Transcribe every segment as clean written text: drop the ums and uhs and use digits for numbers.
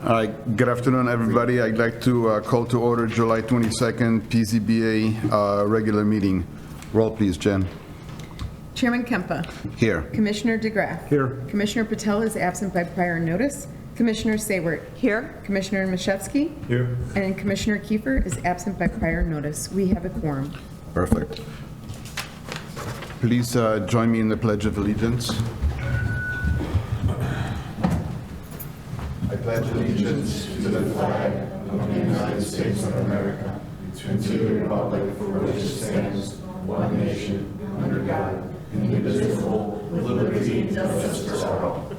All right, good afternoon, everybody. I'd like to call to order July 22nd PZBA regular meeting. Roll, please, Jen. Chairman Kempa. Here. Commissioner DeGraff. Here. Commissioner Patel is absent by prior notice. Commissioner Saywert. Here. Commissioner Mashevsky. Here. And Commissioner Kiefer is absent by prior notice. We have a quorum. Perfect. Please join me in the Pledge of Allegiance. I pledge allegiance to the flag of the United States of America and to the republic for which it stands, one nation, under God, indivisible, with liberty and justice for all.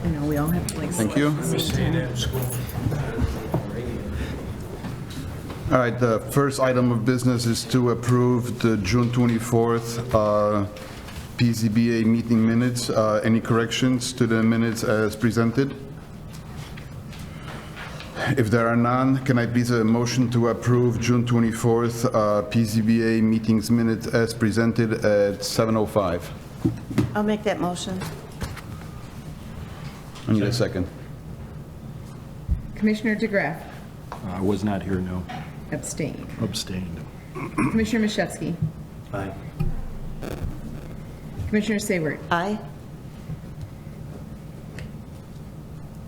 You know, we all have to like. Thank you. All right, the first item of business is to approve the June 24th PZBA meeting minutes. Any corrections to the minutes as presented? If there are none, can I please have a motion to approve June 24th PZBA meetings minutes as presented at 7:05? I'll make that motion. I need a second. Commissioner DeGraff. I was not here, no. Abstained. Abstained. Commissioner Mashevsky. Aye. Commissioner Saywert. Aye.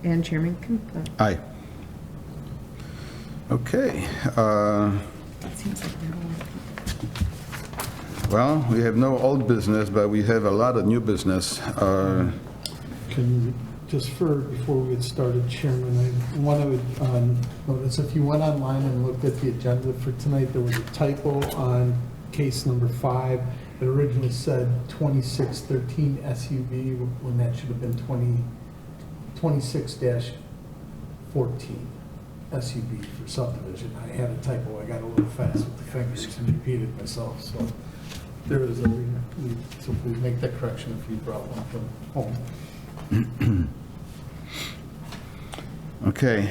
And Chairman Kempa. Aye. Okay. It seems like we don't want- Well, we have no old business, but we have a lot of new business. Can you, before we get started, Chairman, I want to notice if you went online and looked at the agenda for tonight, there was a typo on case number 5. It originally said 2613 SUV when that should have been 26-14 SUV for subdivision. I had a typo. I got a little fast with the fingers and repeated myself. So there is a, so we make that correction if you brought one from home. Okay,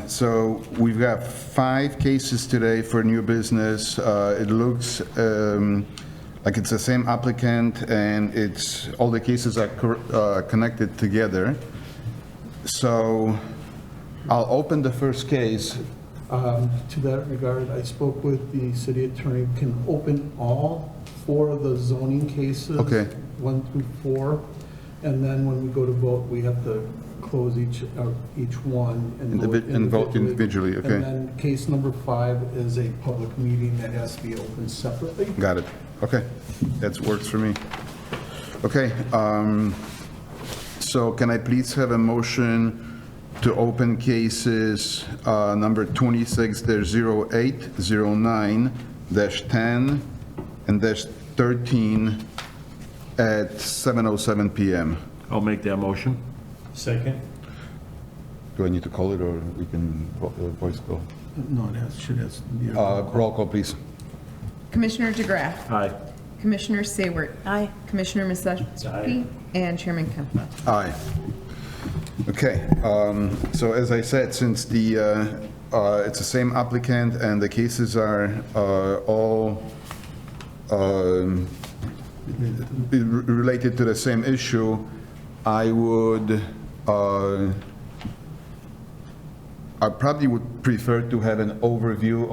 so we've got 5 cases today for new business. It looks like it's the same applicant, and it's all the cases are connected together. So I'll open the first case. To that regard, I spoke with the city attorney, can open all 4 of the zoning cases. Okay. 1 through 4, and then when we go to vote, we have to close each one and vote individually, okay. And then case number 5 is a public meeting that has to be opened separately. Got it. Okay, that works for me. Okay, so can I please have a motion to open cases number 26-08, 09, -10, and -13 at 7:07 p.m.? I'll make that motion. Second. Do I need to call it, or we can voice call? No, it should have. Roll call, please. Commissioner DeGraff. Aye. Commissioner Saywert. Aye. Commissioner Mashevsky. And Chairman Kempa. Aye. Okay, so as I said, since it's the same applicant and the cases are all related to the same issue, I probably would prefer to have an overview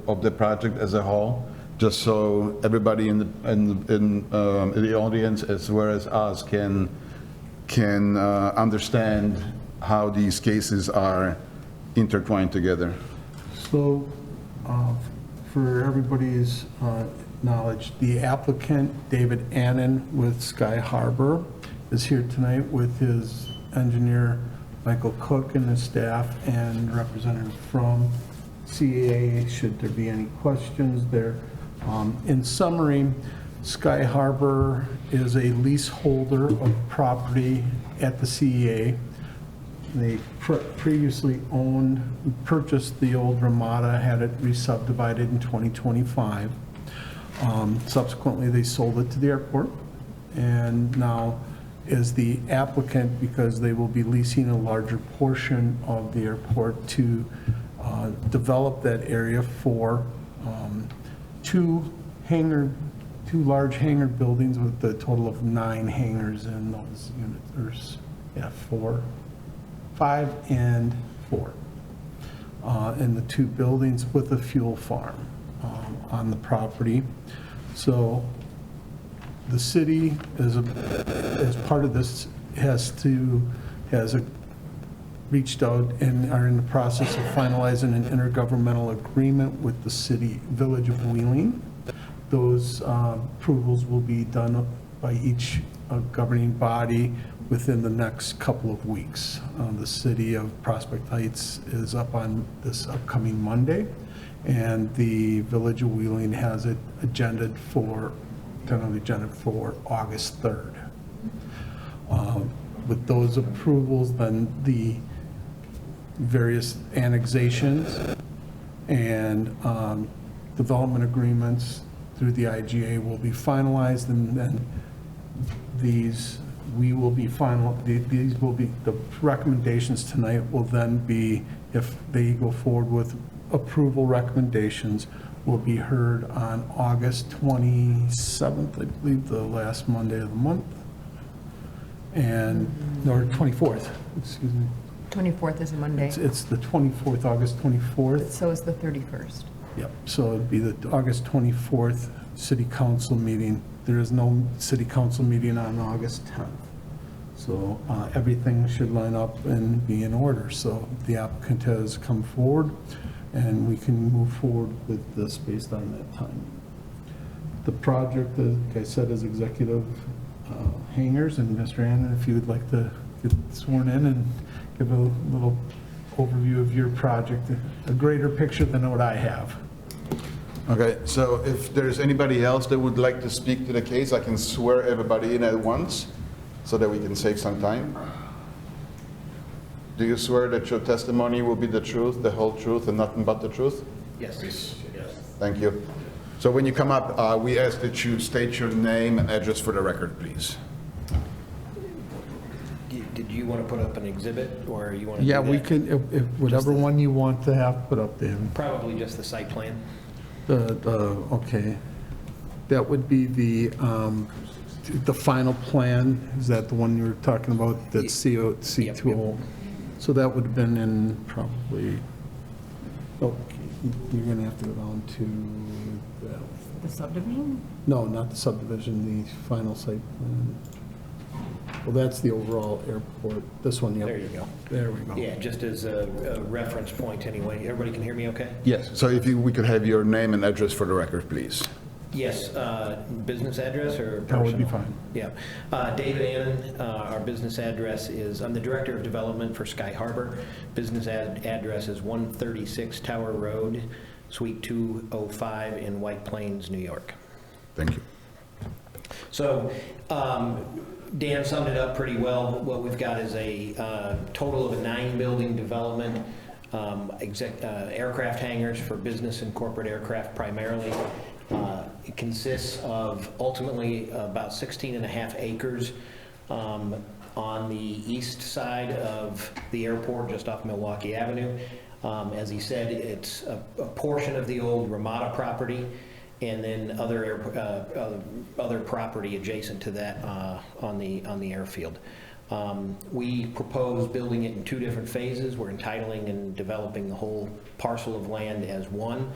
of the project as a whole, just so everybody in the audience as well as us can understand how these cases are intertwined together. So, for everybody's knowledge, the applicant, David Annan with Sky Harbor, is here tonight with his engineer, Michael Cook, and his staff, and representative from CAA, should there be any questions there. In summary, Sky Harbor is a leaseholder of property at the CEA. They previously purchased the old Ramada, had it re-subdivided in 2025. Subsequently, they sold it to the airport, and now is the applicant, because they will be leasing a larger portion of the airport, to develop that area for 2 large hangar buildings with a total of 9 hangars in those units, or 4 5 and 4, in the 2 buildings with a fuel farm on the property. So the city, as part of this, has reached out and are in the process of finalizing an intergovernmental agreement with the village of Wheeling. Those approvals will be done by each governing body within the next couple of weeks. The city of Prospect Heights is up on this upcoming Monday, and the village of Wheeling has it agendaed for August 3rd. With those approvals, then the various annexations and development agreements through the IGA will be finalized, and then these will be, the recommendations tonight will then be, if they go forward with approval recommendations, will be heard on August 27th, I believe, the last Monday of the month, or 24th, excuse me. 24th is a Monday, It's the 24th, August 24th. so is the 31st. Yep, so it'd be the August 24th city council meeting. There is no city council meeting on August 10th. So everything should line up and be in order. So the applicant has come forward, and we can move forward with this based on that time. The project, like I said, is executive hangars, and Mr. Annan, if you would like to get sworn in and give a little overview of your project, a greater picture than what I have. Okay, so if there's anybody else that would like to speak to the case, I can swear everybody in at once so that we can save some time. Do you swear that your testimony will be the truth, the whole truth, and nothing but the truth? Yes. Thank you. So when you come up, we ask that you state your name and address for the record, please. Did you want to put up an exhibit, or you want to do Yeah, we that? can, if whatever one you want to have put up there. Probably just the site plan. Okay. That would be the final plan. Is that the one you were talking about, that C20? So that would have been in probably, you're going to have to go down to, The subdivision? no, not the subdivision, the final site plan. Well, that's the overall airport. This one, yep. There you go. There we go. Yeah, just as a reference point anyway. Everybody can hear me okay? Yes. So if we could have your name and address for the record, please. Yes, business address or That would be personal? fine. Yeah. David Annan, our business address is, I'm the Director of Development for Sky Harbor. Business address is 136 Tower Road, Suite 205 in White Plains, New York. Thank you. So Dan summed it up pretty well. What we've got is a total of a 9-building development, aircraft hangars for business and corporate aircraft primarily. It consists of ultimately about 16.5 acres on the east side of the airport, just off Milwaukee Avenue. As he said, it's a portion of the old Ramada property, and then other property adjacent to that on the airfield. We propose building it in 2 different phases. We're entitling and developing the whole parcel of land as one,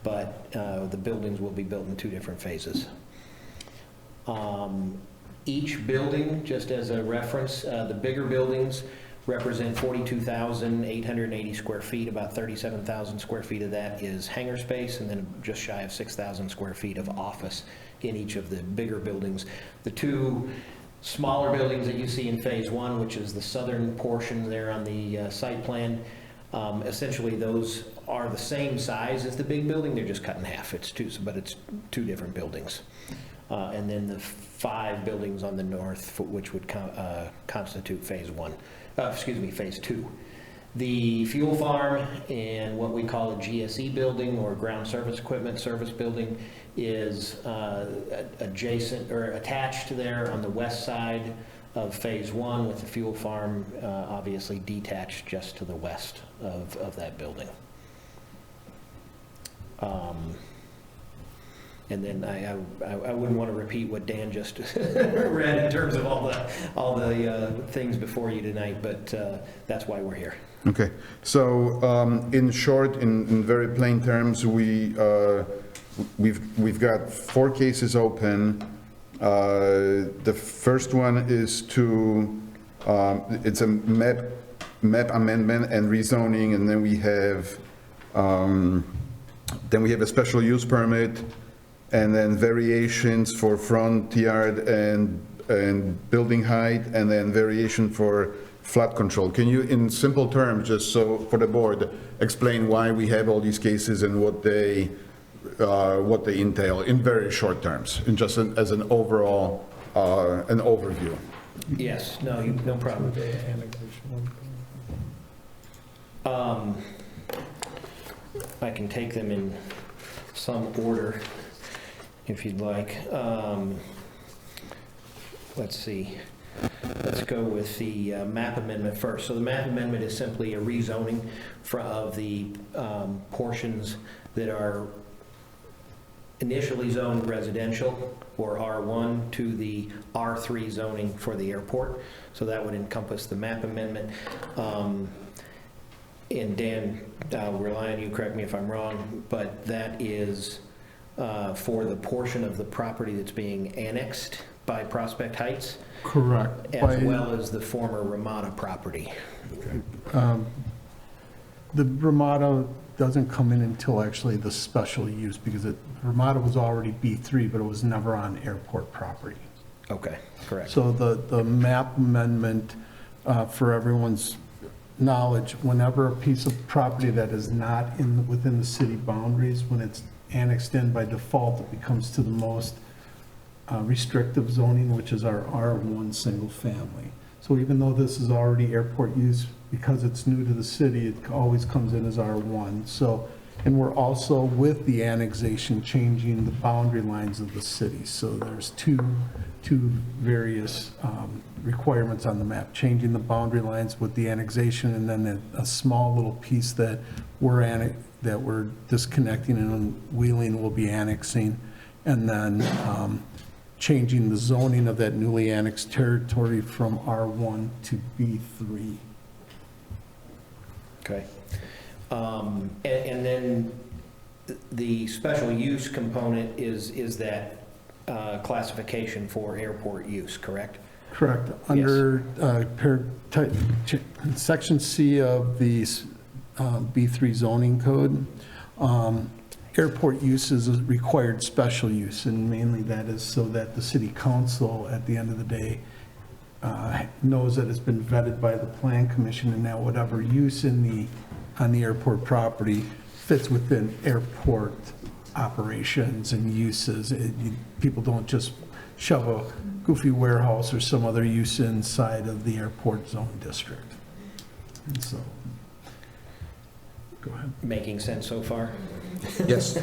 but the buildings will be built in 2 different phases. Each building, just as a reference, the bigger buildings represent 42,880 square feet. About 37,000 square feet of that is hangar space, and then just shy of 6,000 square feet of office in each of the bigger buildings. The 2 smaller buildings that you see in phase 1, which is the southern portion there on the site plan, essentially those are the same size as the big building, they're just cut in half. But it's 2 different buildings. And then the 5 buildings on the north, which would constitute phase 2. The fuel farm and what we call a GSE building, or ground service equipment service building, is adjacent or attached there on the west side of phase 1, with the fuel farm obviously detached just to the west of that building. And then I wouldn't want to repeat what Dan just read in terms of all the things before you tonight, but that's why we're here. Okay, so in short, in very plain terms, we've got 4 cases open. The first one is it's a map amendment and rezoning, and then we have a special use permit, and then variations for front yard and building height, and then variation for flood control. Can you, in simple terms, just so for the board, explain why we have all these cases and what they entail in very short terms, and just as an overall, an overview? Yes, no problem. I can take them in some order if you'd like. Let's see. Let's go with the map amendment first. So the map amendment is simply a rezoning of the portions that are initially zoned residential or R1 to the R3 zoning for the airport. So that would encompass the map amendment. And Dan, I'll rely on you, correct me if I'm wrong, but that is for the portion of the property that's being annexed by Prospect Heights, Correct. as well as the former Ramada property. The Ramada doesn't come in until actually the special use, because Ramada was already B3, but it was never on airport property. Okay, correct. So the map amendment, for everyone's knowledge, whenever a piece of property that is not within the city boundaries, when it's annexed in by default, it becomes to the most restrictive zoning, which is our R1 single family. So even though this is already airport use, because it's new to the city, it always comes in as R1. So, and we're also, with the annexation, changing the boundary lines of the city. So there's two various requirements on the map, changing the boundary lines with the annexation, and then a small little piece that we're disconnecting and Wheeling will be annexing, and then changing the zoning of that newly annexed territory from R1 to B3. Okay. And then the special use component is that classification for airport use, correct? Correct. Under Section C of the B3 zoning code, airport use is a required special use, and mainly that is so that the city council, at the end of the day, knows that it's been vetted by the plan commission, and that whatever use on the airport property fits within airport operations and uses. People don't just shove a goofy warehouse or some other use inside of the airport zone district. And so, go ahead. Making sense so far? Yes.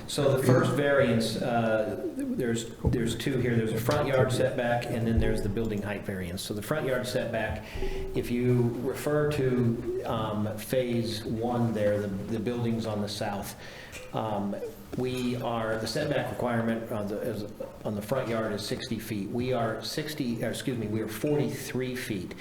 So the first variance, there's two here. There's a front yard setback, and then there's the building height variance. So the front yard setback, if you refer to phase 1 there, the buildings on the south, the setback requirement on the front yard is 60 feet. We are 43 feet.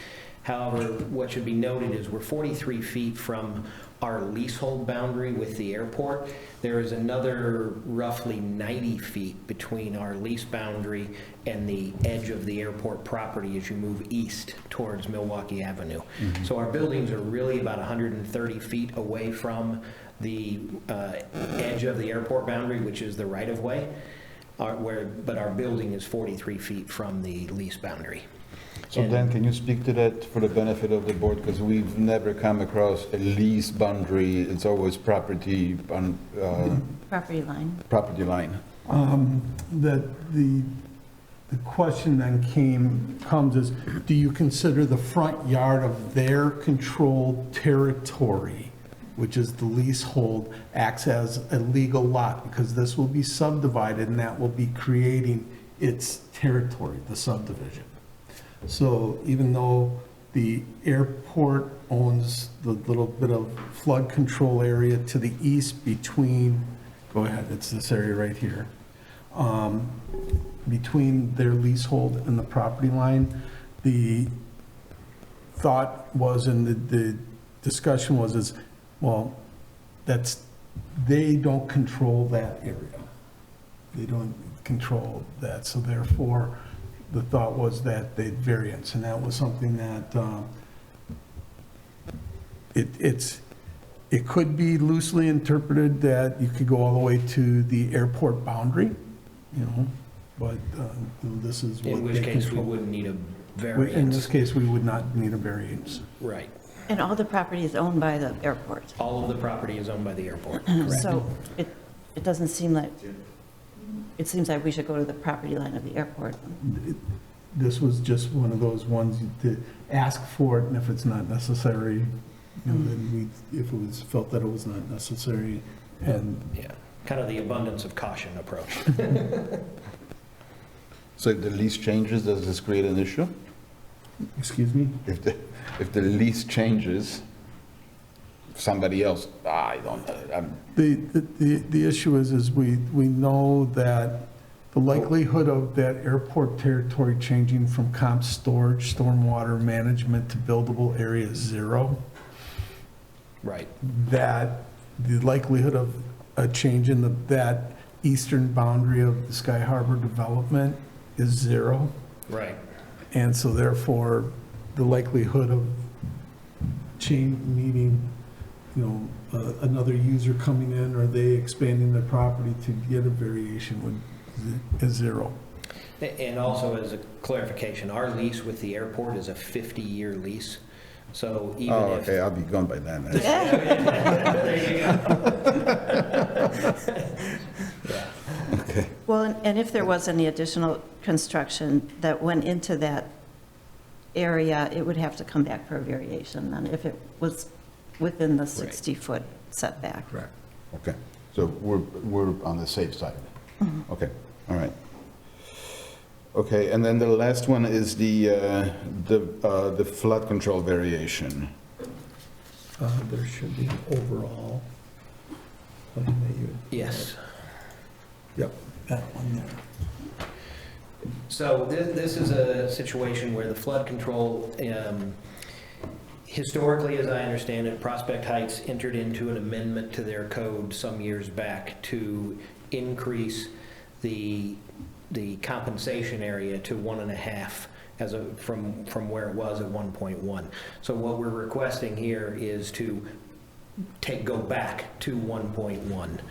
However, what should be noted is we're 43 feet from our leasehold boundary with the airport. There is another roughly 90 feet between our lease boundary and the edge of the airport property as you move east towards Milwaukee Avenue. Mm-hmm. So our buildings are really about 130 feet away from the edge of the airport boundary, which is the right-of-way, but our building is 43 feet from the lease boundary. So Dan, can you speak to that for the benefit of the board? Because we've never come across a lease boundary. It's always property on, Property line. property line. The question then comes is, do you consider the front yard of their controlled territory, which is the leasehold, acts as a legal lot? Because this will be subdivided, and that will be creating its territory, the subdivision. So even though the airport owns the little bit of flood control area to the east between go ahead, it's this area right here. Between their leasehold and the property line, the thought was, and the discussion was, is, well, they don't control that area. They don't control that, so therefore, the thought was that they'd variance, and that was something that, it could be loosely interpreted that you could go all the way to the airport boundary, but this is what In which they case, we control. wouldn't need a In variance. this case, we would not need a variance. Right. And all the property is owned by the airport. All of the property is owned by the airport, correct? So it doesn't seem like, it seems like we should go to the property line of the airport. This was just one of those ones to ask for it, and if it's not necessary, then if it was felt that it was not necessary, and Yeah, kind of the abundance of caution approach. So if the lease changes, does this create an issue? excuse me? If the lease changes, somebody else, I don't, The issue is we know that the likelihood of that airport territory changing from comp storage, stormwater management to buildable area is zero. Right. That the likelihood of a change in that eastern boundary of the Sky Harbor development is zero. Right. And so therefore, the likelihood of meeting, another user coming in or they expanding their property to get a variation is zero. And also, as a clarification, our lease with the airport is a 50-year lease. So even oh, if... okay, I'll be gone by then. Okay. Well, and if there was any additional construction that went into that area, it would have to come back for a variation then, if it was within the 60-foot setback. Correct. Okay, so we're on the safe side. Okay, all right. Okay, and then the last one is the flood control variation. There should be an overall plan that you. Yes. Yep, that one there. So this is a situation where the flood control, historically, as I understand it, Prospect Heights entered into an amendment to their code some years back to increase the compensation area to 1.5 from where it was at 1.1. So what we're requesting here is to go back to 1.1.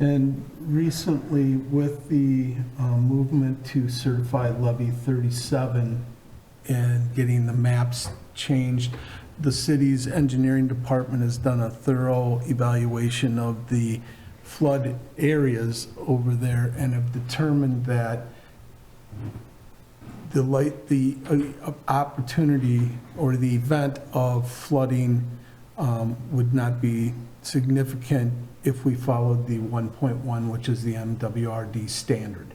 And recently, with the movement to certify levy 37 and getting the maps changed, the city's engineering department has done a thorough evaluation of the flood areas over there and have determined that the opportunity or the event of flooding would not be significant if we followed the 1.1, which is the MWRD standard.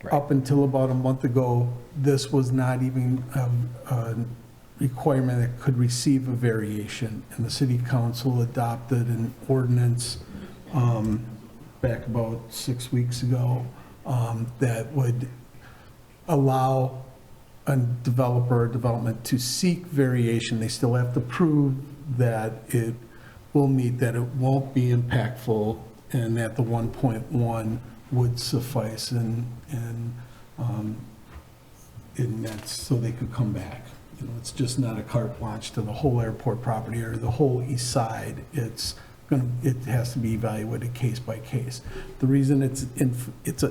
Right. Up until about a month ago, this was not even a requirement that could receive a variation, and the city council adopted an ordinance back about 6 weeks ago that would allow a developer or development to seek variation. They still have to prove that it will meet, that it won't be impactful, and that the 1.1 would suffice, and that's so they could come back. It's just not a carte blanche to the whole airport property or the whole east side. It has to be evaluated case by case. The reason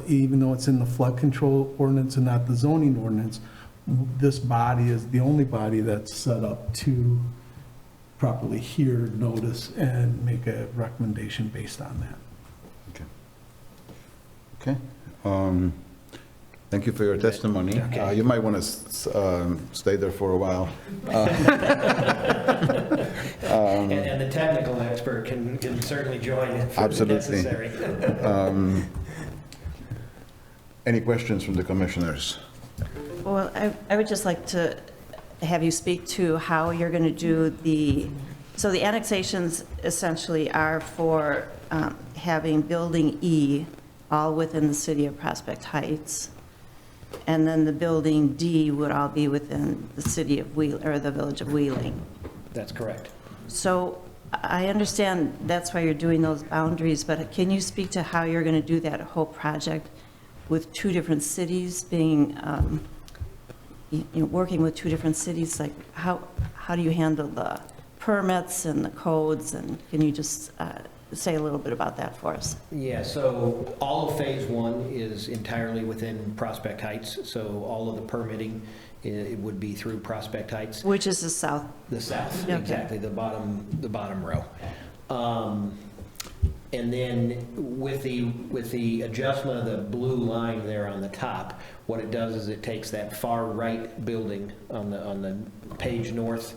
even though it's in the flood control ordinance and not the zoning ordinance, this body is the only body that's set up to properly hear notice and make a recommendation based on that. Okay. Thank you for your testimony. Okay. You might want to stay there for a while. And the technical expert can certainly join if Absolutely. necessary. Any questions from the commissioners? Well, I would just like to have you speak to how you're going to do the So the annexations essentially are for having Building E all within the city of Prospect Heights, and then the Building D would all be within the city of or the village of Wheeling. That's correct. So I understand that's why you're doing those boundaries, but can you speak to how you're going to do that whole project with two different cities being, working with two different cities? Like, how do you handle the permits and the codes, and can you just say a little bit about that for us? Yeah, so all of Phase 1 is entirely within Prospect Heights, so all of the permitting, it would be through Prospect Heights. Which is the south. The south, Okay. exactly, the bottom row. And then with the adjustment of the blue line there on the top, what it does is it takes that far right building on the page northeast,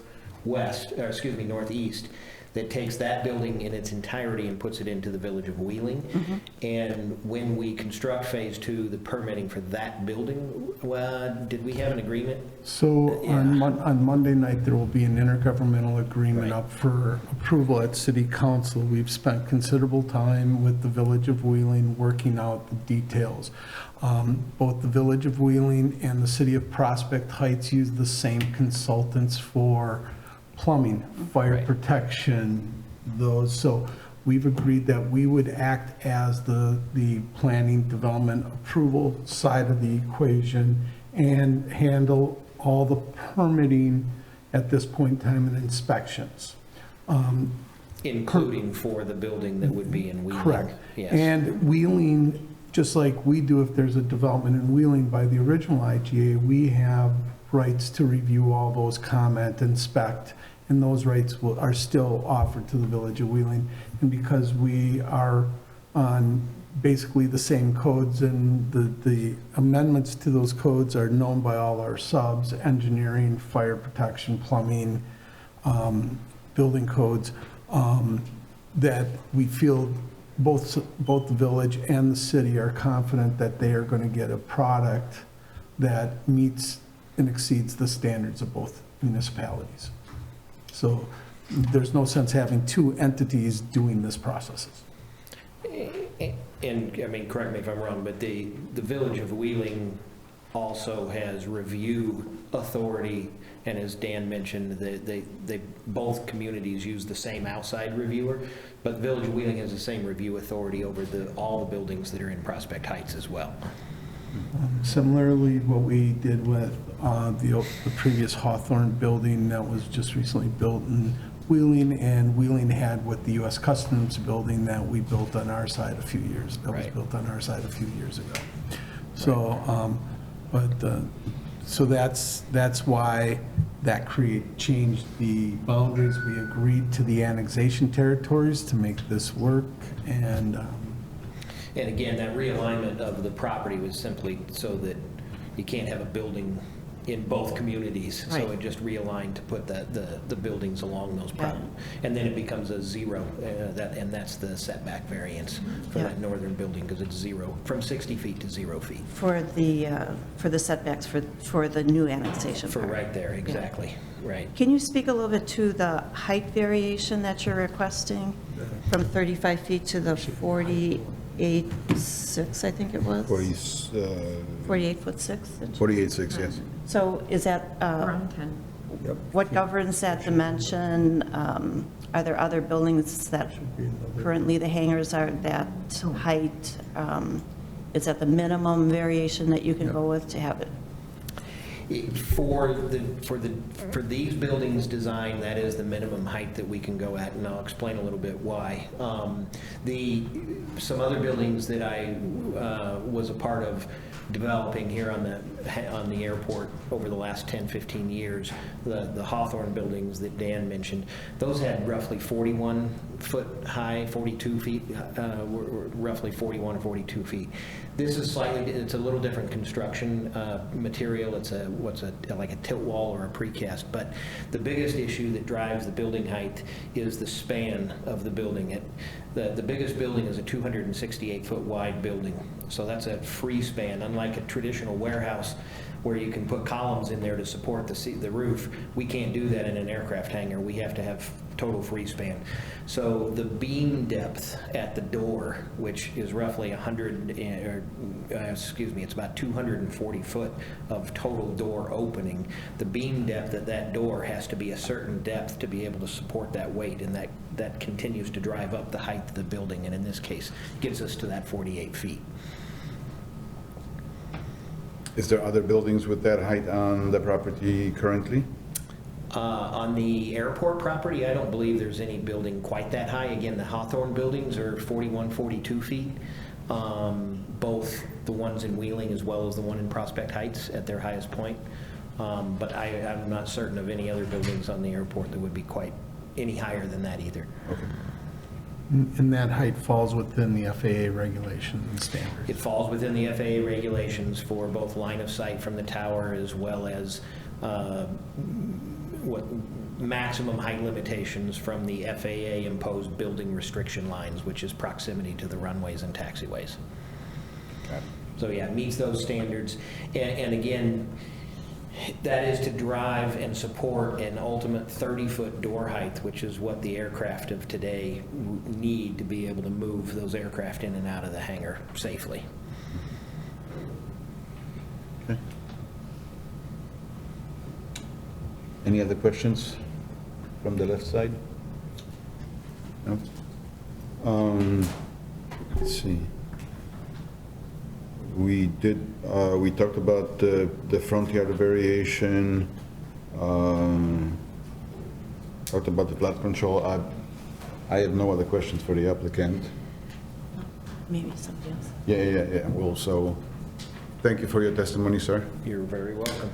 that takes that building in its entirety and puts it into the village of Wheeling. And when we construct Phase 2, the permitting for that building, did we have an agreement? So on Monday night, there will be an intergovernmental agreement Right. up for approval at City Council. We've spent considerable time with the Village of Wheeling working out the details. Both the Village of Wheeling and the City of Prospect Heights use the same consultants for plumbing, fire Right. protection, those. So we've agreed that we would act as the planning development approval side of the equation and handle all the permitting at this point in time and inspections. Including for the building that would be in Wheeling? Correct. Yes. And Wheeling, just like we do if there's a development in Wheeling by the original IGA, we have rights to review all those, comment, inspect, and those rights are still offered to the Village of Wheeling. And because we are on basically the same codes and the amendments to those codes are known by all our subs, engineering, fire protection, plumbing, building codes, that we feel both the village and the city are confident that they are going to get a product that meets and exceeds the standards of both municipalities. So there's no sense having two entities doing this process. And, I mean, correct me if I'm wrong, but the Village of Wheeling also has review authority, and as Dan mentioned, they both communities use the same outside reviewer, but the Village of Wheeling has the same review authority over all the buildings that are in Prospect Heights as well. Similarly, what we did with the previous Hawthorne building that was just recently built in Wheeling, and Wheeling had with the U.S. Customs building that we built on our side a few years, that was Right. built on our side a few years ago. So, so that's why that changed the boundaries. We agreed to the annexation territories to make this work, and And again, that realignment of the property was simply so that you can't have a building in both communities. So Right. it just realigned to put the buildings along those properties. And then it becomes a zero, and that's the setback variance for Yeah. that northern building, because it's zero, from 60 feet to 0 feet. For the setbacks for the new annexation For part. right there, exactly, right. Can you speak a little bit to the height variation that you're requesting from 35 feet to the 48.6, I think it was? 48'6"? 48.6, yes. So is that, Around 10. what governs that dimension? Are there other buildings that currently the hangars are that height? Is that the minimum variation that you can go with to have it? For these buildings design, that is the minimum height that we can go at, and I'll explain a little bit why. Some other buildings that I was a part of developing here on the airport over the last 10, 15 years, the Hawthorne buildings that Dan mentioned, those had roughly 41 foot high, 42 feet, were roughly 41 or 42 feet. This is it's a little different construction material. It's like a tilt wall or a precast, but the biggest issue that drives the building height is the span of the building. The biggest building is a 268-foot wide building, so that's a free span. Unlike a traditional warehouse, where you can put columns in there to support the roof. We can't do that in an aircraft hangar. We have to have total free span. So the beam depth at the door, which is roughly it's about 240 foot of total door opening. The beam depth at that door has to be a certain depth to be able to support that weight, and that continues to drive up the height of the building, and in this case, gets us to that 48 feet. Is there other buildings with that height on the property currently? On the airport property, I don't believe there's any building quite that high. Again, the Hawthorne buildings are 41, 42 feet. Both the ones in Wheeling as well as the one in Prospect Heights at their highest point. But I'm not certain of any other buildings on the airport that would be quite any higher than that either. And that height falls within the FAA regulations and standards. It falls within the FAA regulations for both line of sight from the tower as well as what maximum height limitations from the FAA imposed building restriction lines, which is proximity to the runways and taxiways. So yeah, it meets those standards. And again, that is to drive and support an ultimate 30-foot door height, which is what the aircraft of today need to be able to move those aircraft in and out of the hangar safely. Okay. Any other questions from the left side? No? Let's see. We talked about the front yard variation, talked about the flood control. I have no other questions for the applicant. Maybe somebody else. Yeah. Well, so, thank you for your testimony, sir. You're very welcome.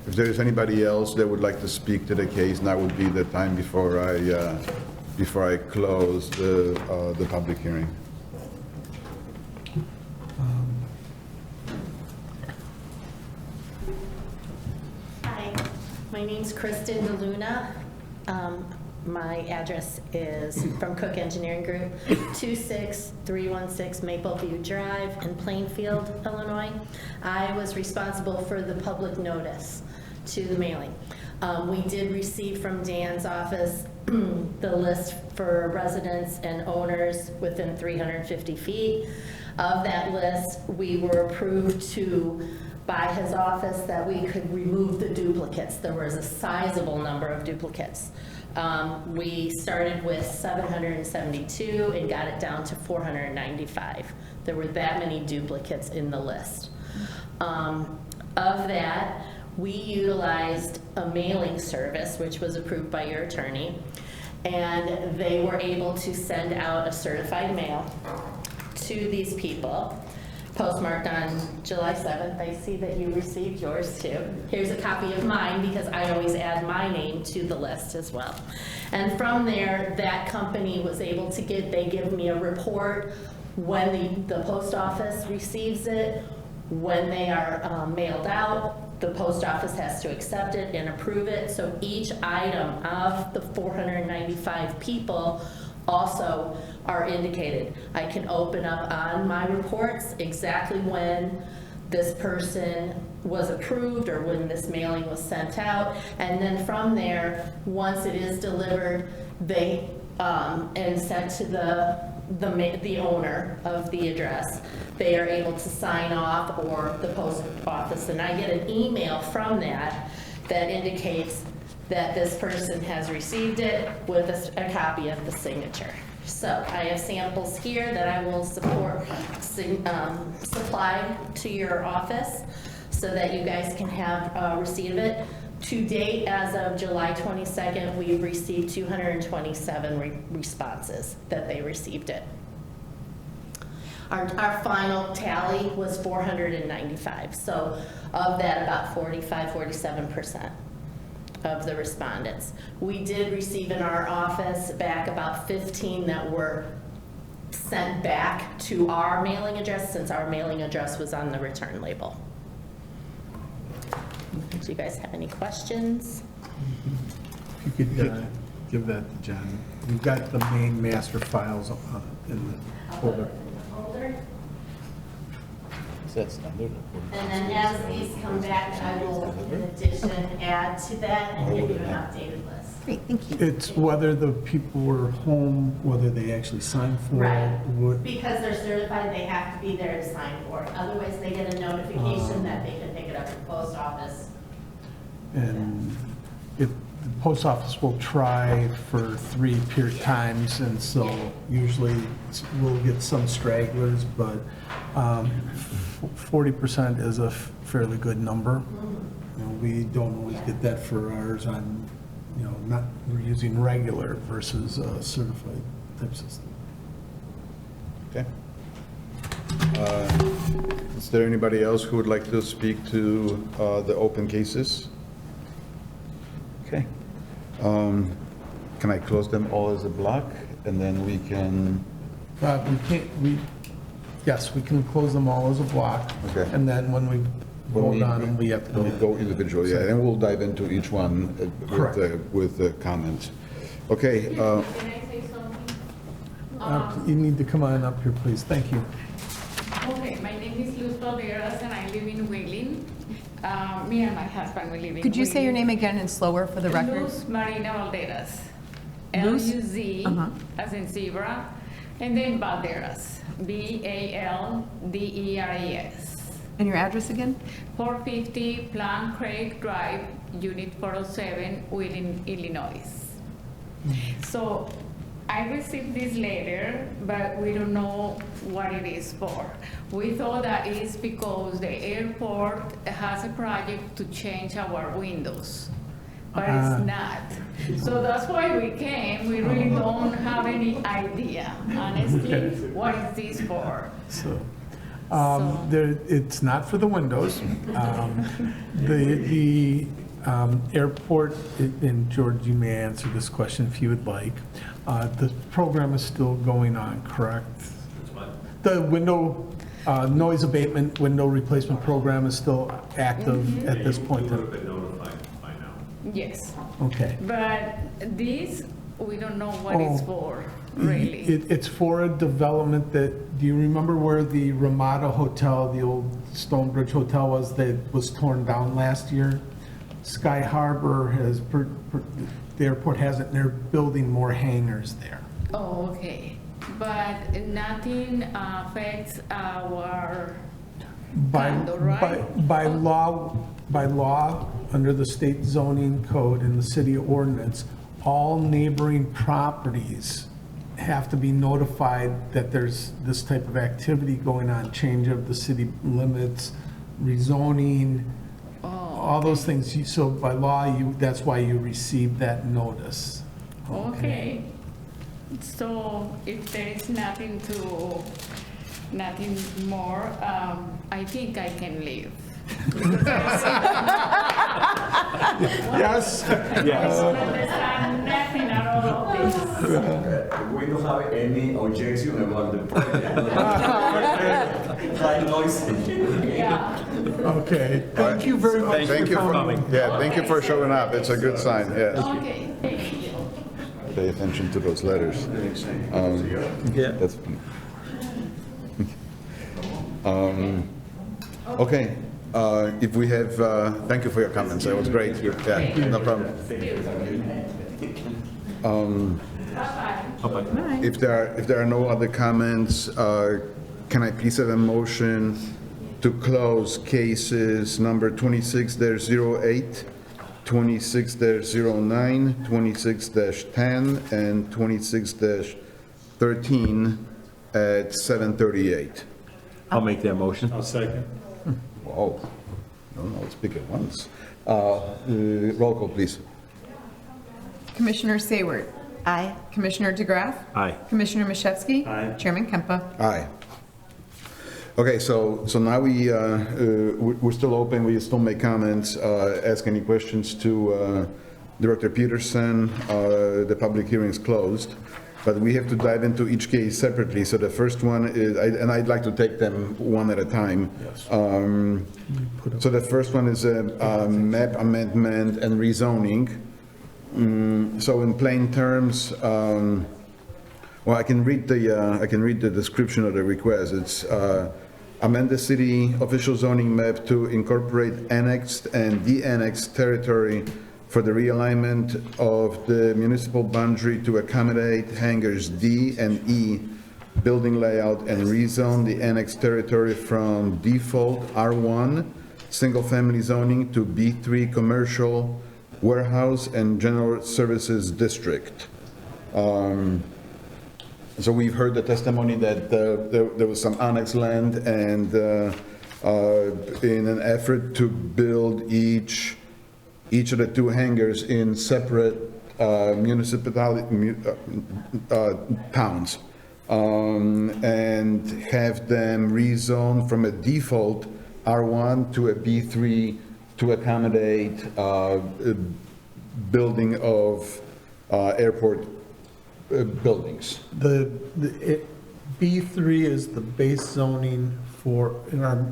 If there is anybody else that would like to speak to the case, now would be the time before I close the public hearing. Hi, my name's Kristen DeLuna. My address is from Cook Engineering Group, 26316 Mapleview Drive in Plainfield, Illinois. I was responsible for the public notice to the mailing. We did receive from Dan's office the list for residents and owners within 350 feet. Of that list, we were approved by his office that we could remove the duplicates. There was a sizable number of duplicates. We started with 772 and got it down to 495. There were that many duplicates in the list. Of that, we utilized a mailing service, which was approved by your attorney, and they were able to send out a certified mail to these people, postmarked on July 7th. I see that you received yours too. Here's a copy of mine because I always add my name to the list as well. And from there, that company was able to they give me a report when the post office receives it, when they are mailed out. The post office has to accept it and approve it. So each item of the 495 people also are indicated. I can open up on my reports exactly when this person was approved or when this mailing was sent out. And then from there, once it is delivered, they and sent to the owner of the address, they are able to sign off, or the post office. And I get an email from that indicates that this person has received it with a copy of the signature. So I have samples here that I will supply to your office so that you guys can have a receipt of it. To date, as of July 22nd, we've received 227 responses that they received it. Our final tally was 495. So of that, about 47% of the respondents. We did receive in our office back about 15 that were sent back to our mailing address, since our mailing address was on the return label. Do you guys have any questions? If you could give that to John. We've got the main master files in the folder. And then as these come back, I will, in addition, add to that and give you an updated list. Great, thank you. It's whether the people were home, whether they actually signed for Right. it. what- Because they're certified, they have to be there to sign for it. Otherwise, they get a notification that they can pick it up at the post office. And if, the post office will try for 3 period times, and so usually we'll get some stragglers, but 40% is a fairly good number. You know, we don't always get that for ours on, you know, not, we're using regular versus certified type system. Okay. Is there anybody else who would like to speak to the open cases? Okay. Can I close them all as a block, and then we can, We can't, yes, we can close them all as a block. Okay. And then when we When vote on them, we have to when we go. go individually, yeah, and we'll dive into each one Correct. with the comments. Okay, Can I say something? You need to come on up here, please. Thank you. Okay, my name is Luz Valderas and I live in Wheeling. Me and my husband, we live in Could you say your Wheeling. name again and slower for the record? Luz Marina Valderas. Luz? L-U-Z, Uh-huh. as in zebra, and then Valderas, V-A-L-D-E-R-A-S. And your address again? 450 Plant Creek Drive, Unit 407, Wheeling, Illinois. So I received this letter, but we don't know what it is for. We thought that it's because the airport has a project to change our windows, but it's not. So that's why we came. We really don't have any idea, honestly, what is this for? So, So- there, it's not for the windows. The airport, and George, you may answer this question if you would like. The program is still going on, correct? The window, noise abatement, window replacement program is still active at this point? Yes, Okay. but this, we don't know what it's Oh. for, really. It's for a development that, do you remember where the Ramada Hotel, the old Stonebridge Hotel was, that was torn down last year? Sky Harbor has, the airport has it, and they're building more hangars there. Oh, okay, but nothing affects our condo, right? By law, under the state zoning code and the city ordinance, all neighboring properties have to be notified that there's this type of activity going on, change of the city limits, rezoning, all those things. So by law, that's why you received that notice. Okay, so if there is nothing more, I think I can leave. Yes? I don't understand nothing at all of this. We don't have any objection about the project. High noise. Yeah, Okay. Thank you very much thank you for for, coming. yeah, thank you for showing up, it's a good sign, yes. okay, thank you. Pay attention to those letters. Yeah. That's, okay, if we have, thank you for your comments, that was great. Yeah, no problem. If there are no other comments, can I please have a motion to close cases number 26-08, 26-09, 26-10, and 26-13 at 7:38? I'll make that motion. Whoa, no, let's pick it once. Roll call, please. Commissioner Sayward. Aye. Commissioner DeGraff. Aye. Commissioner Mashewski. Aye. Chairman Kempa. Aye. Okay, so now we're still open, we still make comments, ask any questions to Director Peterson. The public hearing is closed, but we have to dive into each case separately. So the first one is, and I'd like to take them one at a time. So the first one is a map amendment and rezoning. So in plain terms, well, I can read the description of the request. It's amend the city official zoning map to incorporate annexed and de-annexed territory for the realignment of the municipal boundary to accommodate hangars D and E building layout and rezone the annexed territory from default R1 single-family zoning to B3 commercial warehouse and general services district. So we've heard the testimony that there was some annex land, and in an effort to build each of the two hangars in separate towns, and have them rezoned from a default R1 to a B3 to accommodate building of airport buildings. B3 is the base zoning for, in our,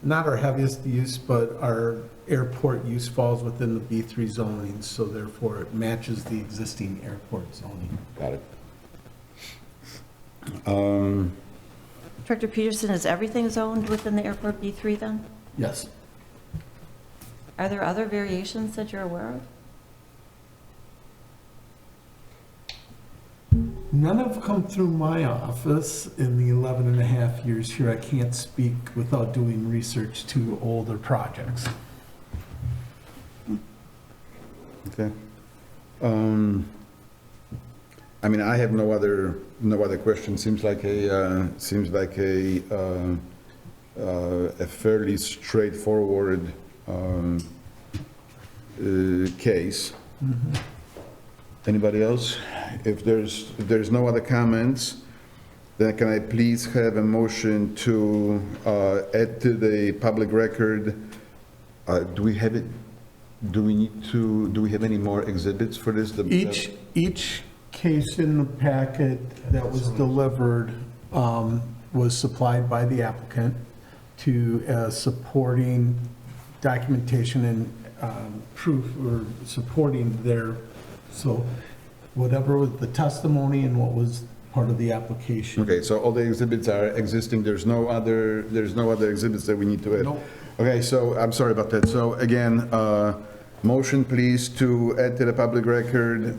not our heaviest use, but our airport use falls within the B3 zoning, so therefore it matches the existing airport zoning. Got it. Director Peterson, is everything zoned within the airport B3 then? Yes. Are there other variations that you're aware of? None have come through my office in the 11 and a half years here. I can't speak without doing research to older projects. Okay. I mean, I have no other question. Seems like a fairly straightforward case. Anybody else? If there's no other comments, then can I please have a motion to add to the public record? Do we have it? Do we have any more exhibits for this? Each case in the packet that was delivered was supplied by the applicant to supporting documentation and proof or supporting their, so whatever was the testimony and what was part of the application. Okay, so all the exhibits are existing, there's no other exhibits that we need to add? Nope. Okay, so, I'm sorry about that. So again, motion please to add to the public record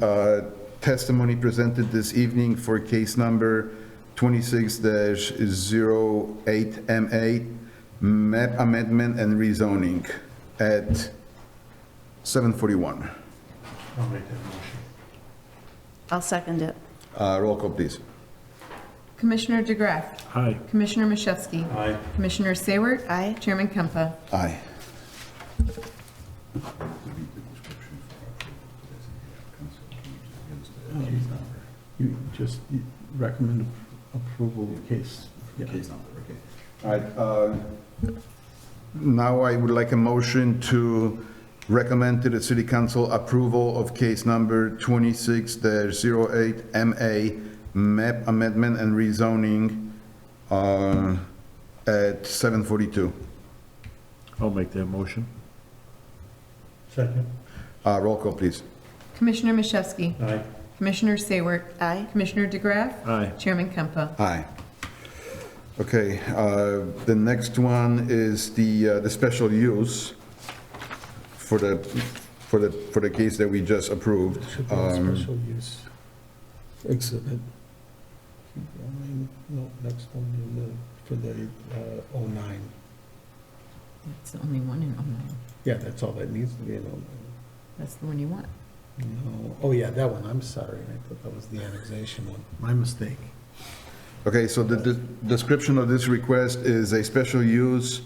testimony presented this evening for case number 26-08MA, map amendment and rezoning at 7:41. I'll make that motion. I'll second it. Roll call, please. Commissioner DeGraff. Aye. Commissioner Machewski. Aye. Commissioner Saywert. Aye. Chairman Kempa. Aye. You just recommend approval of case. Yeah. All right, now I would like a motion to recommend to the city council approval of case number 26-08MA, map amendment and rezoning at 7:42. I'll make that motion. Second. Roll call, please. Commissioner Machewski. Aye. Commissioner Saywert. Aye. Commissioner DeGraff. Aye. Chairman Kempa. Aye. Okay, the next one is the special use for the case that we just approved. Should be a special use exhibit. Keep going. No, next one for the 09. That's the only one in 09. Yeah, that's all that needs to be in 09. That's the one you want. No, oh yeah, that one, I'm sorry, I thought that was the annexation one, my mistake. Okay, so the description of this request is a special use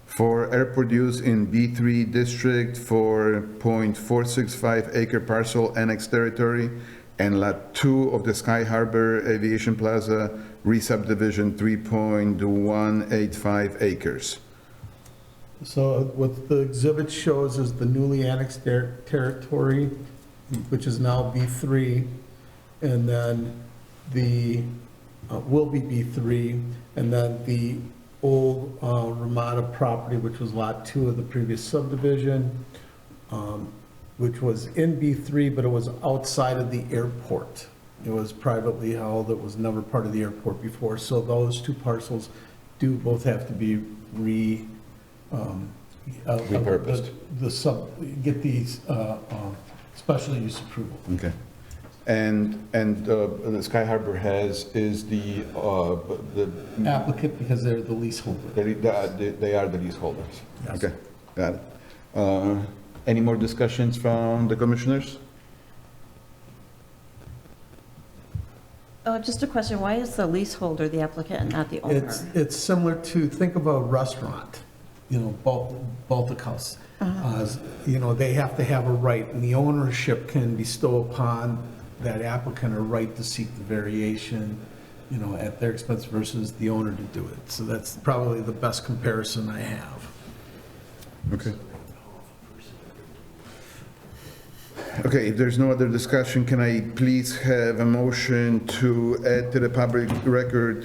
for airport use in B3 district for .465 acre parcel annex territory and lot 2 of the Sky Harbor Aviation Plaza re-subdivision 3.185 acres. So what the exhibit shows is the newly annexed territory, which is now B3, and then the, will be B3, and then the old Ramada property, which was lot 2 of the previous subdivision, which was in B3, but it was outside of the airport. It was privately held, it was never part of the airport before, so those two parcels do both have to be Repurposed. Get these special use approval. Okay. And the Sky Harbor is the, Applicant, because they're the leaseholder. they are the leaseholders? Yes. Okay, got it. Any more discussions from the commissioners? Oh, just a question, why is the leaseholder the applicant and not the owner? It's similar to, think of a restaurant, Baltic House. They have to have a right, and the ownership can bestow upon that applicant a right to seek the variation, at their expense versus the owner to do it. So that's probably the best comparison I have. Okay. Okay, if there's no other discussion, can I please have a motion to add to the public record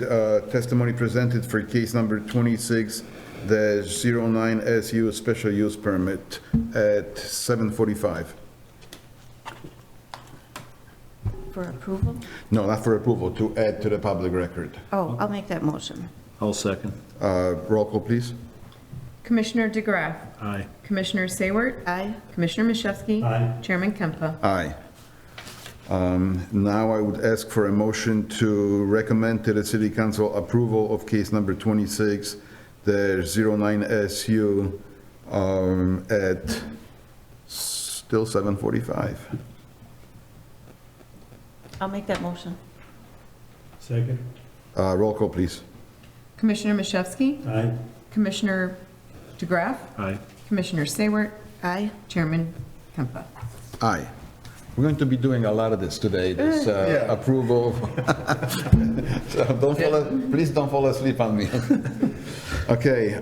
testimony presented for case number 26-09 SU special use permit at 7:45? For approval? No, not for approval, to add to the public record. Oh, I'll make that motion. I'll second. Roll call, please. Commissioner DeGraff. Aye. Commissioner Sayward. Aye. Commissioner Mashewski. Aye. Chairman Kempa. Aye. Now I would ask for a motion to recommend to the city council approval of case number 26-09 SU at still 7:45. I'll make that motion. Second. Roll call, please. Commissioner Mashewski. Aye. Commissioner DeGraff. Aye. Commissioner Sayward. Aye. Chairman Kempa. Aye. We're going to be doing a lot of this today, this Yeah. approval. So please don't fall asleep on me. Okay,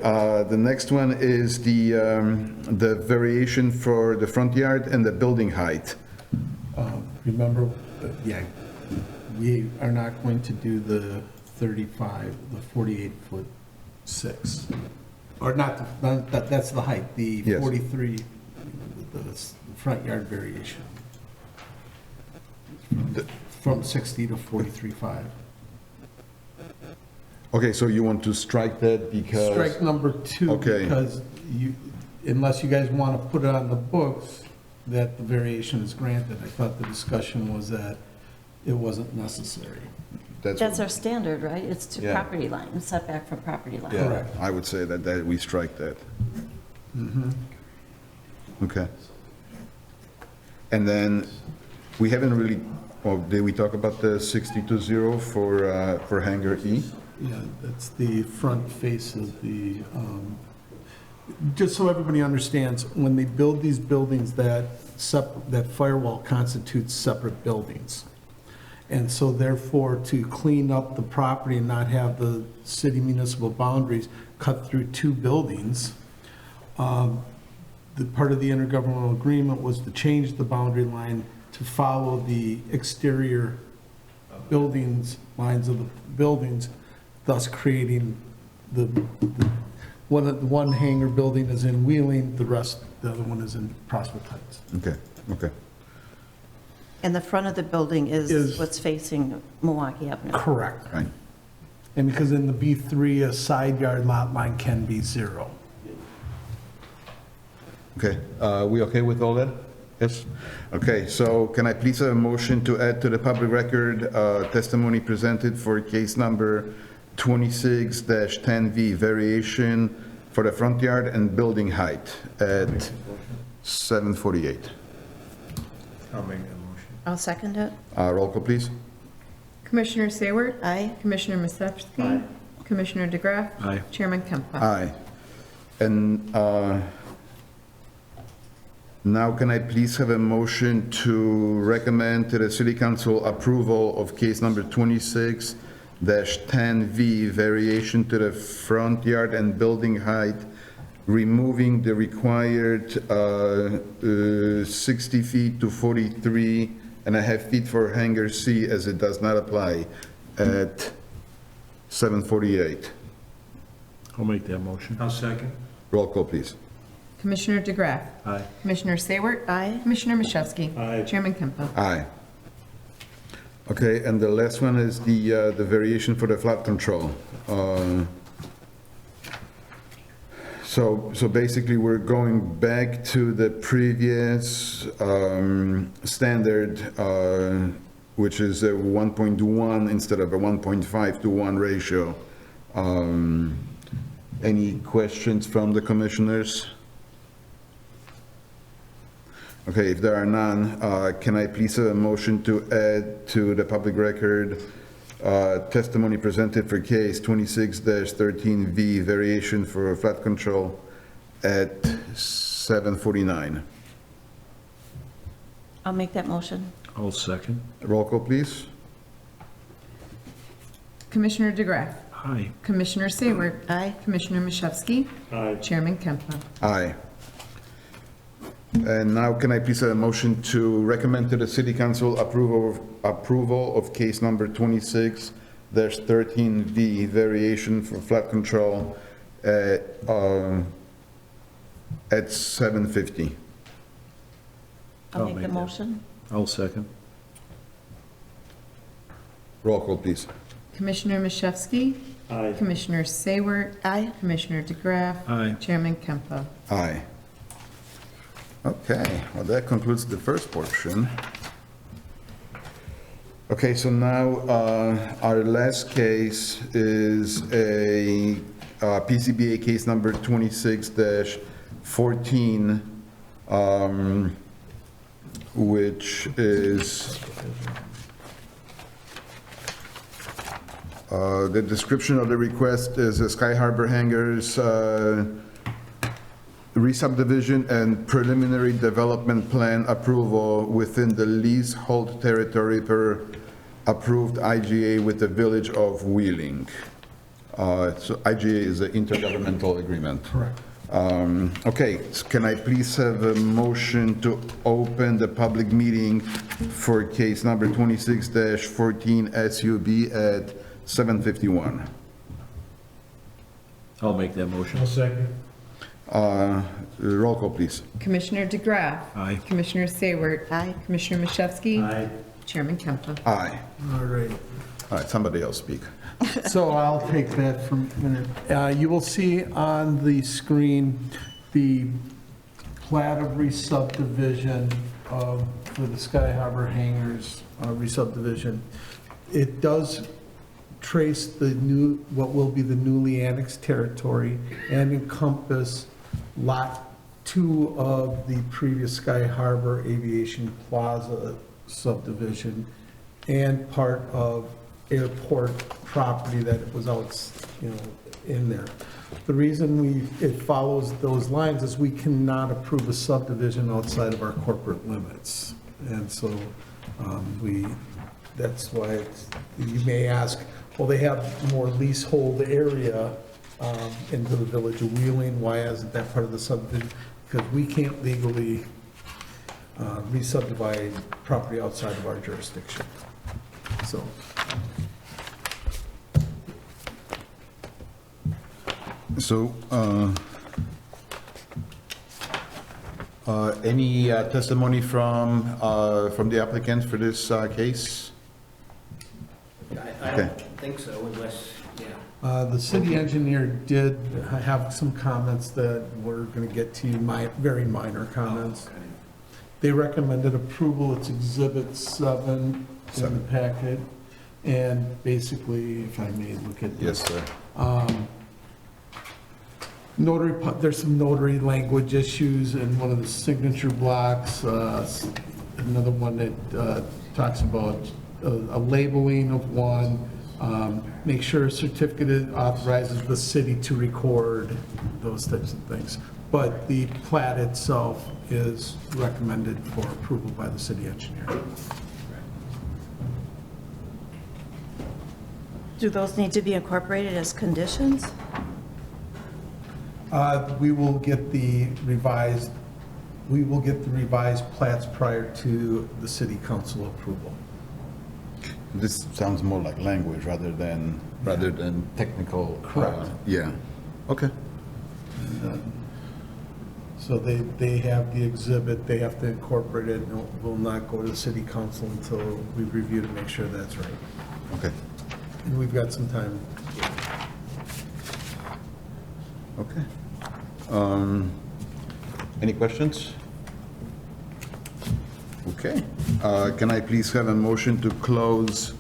the next one is the variation for the front yard and the building height. Remember, we are not going to do the 35, the 48-foot 6. Or not, that's the height, the Yes. 43, the front yard variation. From 60 to 43.5. Okay, so you want to strike that because? Strike number 2, Okay. because unless you guys want to put it on the books, that the variation is granted. I thought the discussion was that it wasn't necessary. That's our standard, right? It's to Yeah. property line, setback from property line. Yeah, Correct. I would say that we strike that. Okay. And then, we haven't really, did we talk about the 60-0 for hangar E? Yeah, that's the front face of the, just so everybody understands, when they build these buildings, that firewall constitutes separate buildings. And so therefore, to clean up the property and not have the city municipal boundaries cut through 2 buildings, the part of the intergovernmental agreement was to change the boundary line to follow the exterior buildings, lines of the buildings, thus creating one hangar building is in Wheeling, the other one is in Prospect Heights. Okay, okay. And the front of the building is Is- what's facing Milwaukee Avenue. Correct. Right. And because in the B3, a side yard lot line can be 0. Okay, we okay with all that? Yes? Okay, so can I please have a motion to add to the public record testimony presented for case number 26-10V, variation for the front yard and building height at 7:48? I'll make that motion. I'll second it. Roll call, please. Commissioner Sayward. Aye. Commissioner Mashewski. Commissioner DeGraff. Aye. Chairman Kempa. Aye. And now can I please have a motion to recommend to the city council approval of case number 26-10V, variation to the front yard and building height, removing the required 60 feet to 43.5 feet for hangar C as it does not apply at 7:48. I'll make that motion. I'll second. Roll call, please. Commissioner DeGraff. Aye. Commissioner Sayward. Aye. Commissioner Mashewski. Aye. Chairman Kempa. Aye. Okay, and the last one is the variation for the flood control. So basically, we're going back to the previous standard, which is a 1.1 instead of a 1.5 to 1 ratio. Any questions from the commissioners? Okay, if there are none, can I please have a motion to add to the public record testimony presented for case 26-13V, variation for flood control at 7:49? I'll make that motion. I'll second. Roll call, please. Commissioner DeGraff. Aye. Commissioner Sayward. Aye. Commissioner Machewski. Aye. Chairman Kempa. Aye. And now can I please have a motion to recommend to the city council approval of case number 26-13V, variation for flood control at 7:50? I'll I'll make the make that. motion. I'll second. Roll call, please. Commissioner Machewski. Aye. Commissioner Sayward. Aye. Commissioner DeGraff. Aye. Chairman Kempa. Aye. Okay, well, that concludes the first portion. Okay, so now our last case is a PCBA case number 26-14, which is the description of the request is a Sky Harbor Hangars re-subdivision and preliminary development plan approval within the leasehold territory per approved IGA with the Village of Wheeling. So IGA is an intergovernmental agreement. Correct. Okay, so can I please have a motion to open the public meeting for case number 26-14 SUB at 7:51? I'll make that motion. I'll second. Roll call, please. Commissioner DeGraff. Aye. Commissioner Sayward. Aye. Commissioner Machewski. Aye. Chairman Kempa. Aye. All right. All right, somebody else speak. So I'll take that for a minute. You will see on the screen the plat of re-subdivision for the Sky Harbor Hangars re-subdivision. It does trace the new, what will be the newly annexed territory and encompass Lot 2 of the previous Sky Harbor Aviation Plaza subdivision and part of airport property that was out, in there. The reason it follows those lines is we cannot approve a subdivision outside of our corporate limits. And so that's why you may ask, well, they have more leasehold area into the Village of Wheeling. Why isn't that part of the subdivision? Because we can't legally re-subdivide property outside of our jurisdiction. So. So, any testimony from the applicant for this case? I don't think so, unless, yeah. The city engineer did have some comments that we're going to get to, very minor comments. They recommended approval, it's Exhibit 7 in the packet, and basically, if I may look at this. Yes, sir. There's some notary language issues in one of the signature blocks, another one that talks about a labeling of one, make sure a certificate authorizes the city to record, those types of things. But the plat itself is recommended for approval by the city engineer. Do those need to be incorporated as conditions? We will get the revised plats prior to the city council approval. This sounds more like language rather than technical. Correct. Yeah, okay. So they have the exhibit, they have to incorporate it, and it will not go to the city council until we review to make sure that's right. Okay, And we've got some time. okay. Any questions? Okay. Can I please have a motion to close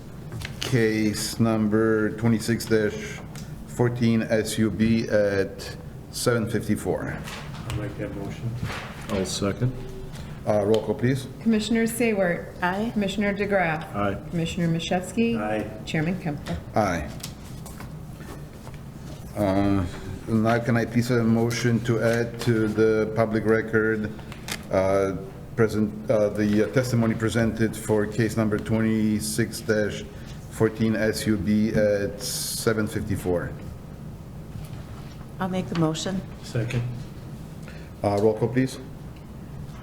case number 26-14 SUB at 7:54? I'll make that motion. I'll second. Roll call, please. Commissioner Sayward. Aye. Commissioner DeGraff. Aye. Commissioner Machewski. Aye. Chairman Kemper. Aye. Now can I please have a motion to add to the public record the testimony presented for case number 26-14 SUB at 7:54? I'll make the motion. Second. Roll call, please.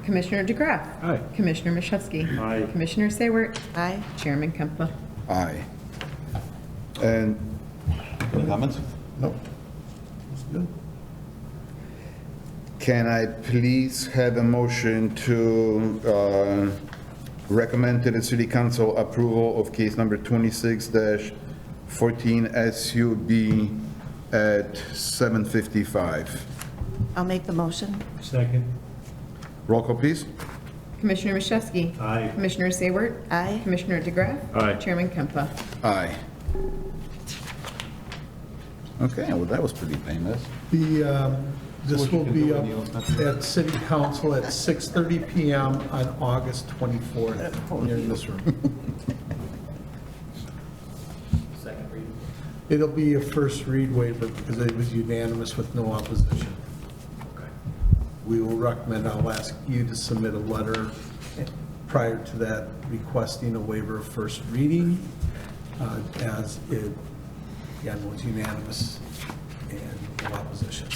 Commissioner DeGraff. Aye. Commissioner Machewski. Aye. Commissioner Sayward. Aye. Chairman Kemper. Aye. And, any comments? No. That's good. Can I please have a motion to recommend to the city council approval of case number 26-14 SUB at 7:55? I'll make the motion. Second. Roll call, please. Commissioner Machewski. Aye. Commissioner Sayward. Aye. Commissioner DeGraff. Aye. Chairman Kemper. Aye. Okay, well, that was pretty painless. This will be up at City Council at 6:30 PM on August 24th, here in this room. Second reading. It'll be a first read waiver because it was unanimous with no opposition. We will recommend, I'll ask you to submit a letter prior to that requesting a waiver of first reading, as it, again, was unanimous and no opposition.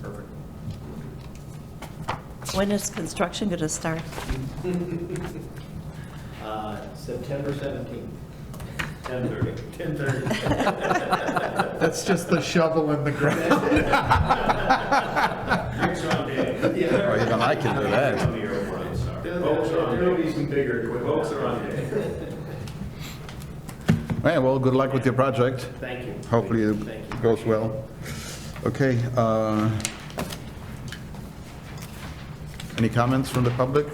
Perfect. When is construction going to start? September 17th. 10:30. 10:30. That's just the shovel in the ground. Oh, even I can do that. There'll be some bigger equipment. Folks are on day. Well, good luck with your project. Thank you. Hopefully Thank you. it goes well. Okay. Any comments from the public?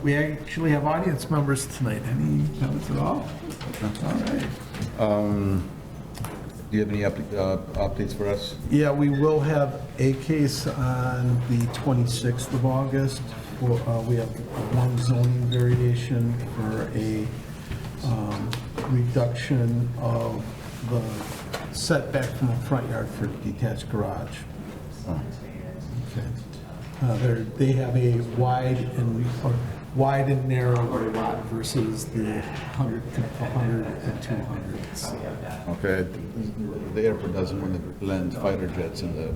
We actually have audience members tonight. Any comments at all? All right. Do you have any updates for us? Yeah, we will have a case on the 26th of August. We have one zoning variation for a reduction of the setback from the front yard for detached garage. Okay. They have a wide and narrow lot versus the 100 and 200s. Okay, the airport doesn't want to land fighter jets in the,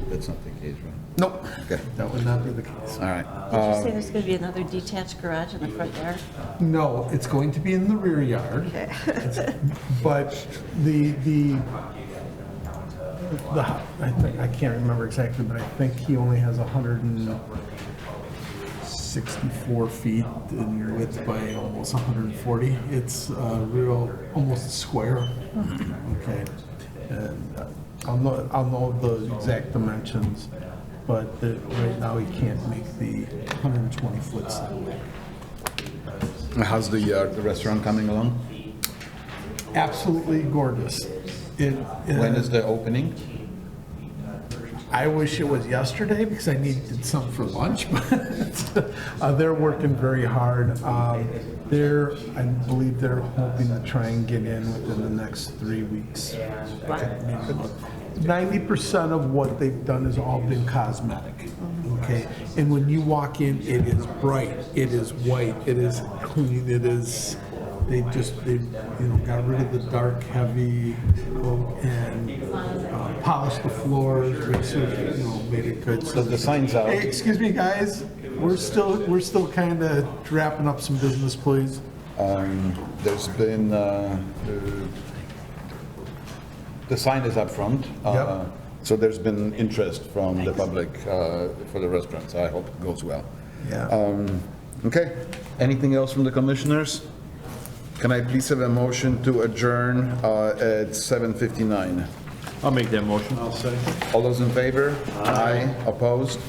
that's not the case, right? Nope, Okay, that would not be the case. all right. Did you say there's going to be another detached garage in the front yard? No, it's going to be in the rear yard. Okay. But I can't remember exactly, but I think he only has 164 feet in width by almost 140. It's almost a square. Okay. And I'll know the exact dimensions, but right now he can't make the 120-foot setback. How's the restaurant coming along? Absolutely gorgeous. When is the opening? I wish it was yesterday because I needed something for lunch, but they're working very hard. I believe they're hoping to try and get in within the next 3 weeks. 90% of what they've done has all been cosmetic, okay? And when you walk in, it is bright, it is white, it is clean, it is, they got rid of the dark, heavy look and polished the floors, made it good. So the sign's out. Hey, excuse me, guys, we're still kind of wrapping up some business, please. There's been, the sign is up front. Yep. So there's been interest from the public for the restaurant, so I hope it goes well. Yeah. Okay, anything else from the commissioners? Can I please have a motion to adjourn at 7:59? I'll make that motion. I'll second. All those in favor? Aye. Opposed?